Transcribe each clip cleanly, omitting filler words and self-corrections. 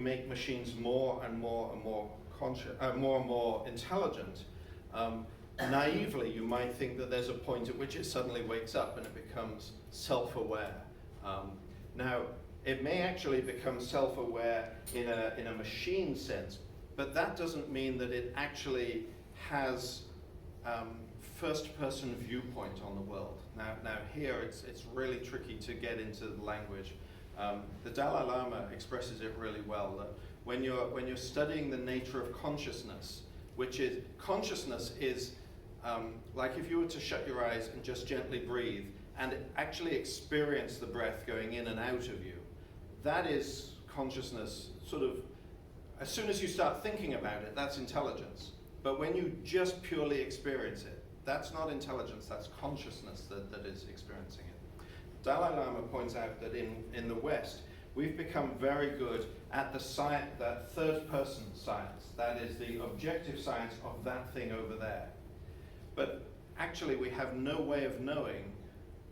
make machines more and more and more conscious, more and more intelligent, naively you might think that there's a point at which it suddenly wakes up and it becomes self-aware. Now, it may actually become self-aware in a machine sense, but that doesn't mean that it actually has first-person viewpoint on the world. Now here it's really tricky to get into the language. The Dalai Lama expresses it really well, that when you're studying the nature of consciousness, which is, consciousness is like if you were to shut your eyes and just gently breathe and actually experience the breath going in and out of you, that is consciousness. Sort of, as soon as you start thinking about it, that's intelligence. But when you just purely experience it, that's not intelligence, that's consciousness that is experiencing it. Dalai Lama points out that in the West, we've become very good at that third-person science. That is the objective science of that thing over there. But actually, we have no way of knowing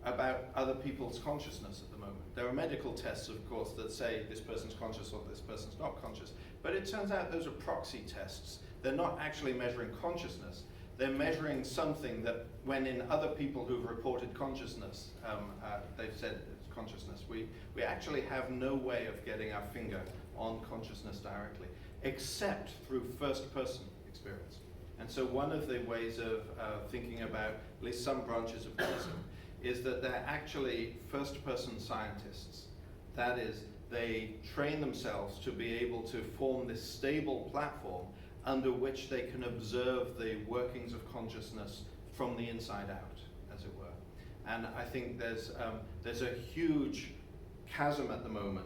about other people's consciousness at the moment. There are medical tests, of course, that say this person's conscious or this person's not conscious. But it turns out those are proxy tests. They're not actually measuring consciousness. They're measuring something that, when in other people who've reported consciousness, they've said it's consciousness. We actually have no way of getting our finger on consciousness directly, except through first-person experience. And so one of the ways of thinking about at least some branches of Buddhism is that they're actually first-person scientists. That is, they train themselves to be able to form this stable platform under which they can observe the workings of consciousness from the inside out, as it were. And I think there's a huge chasm at the moment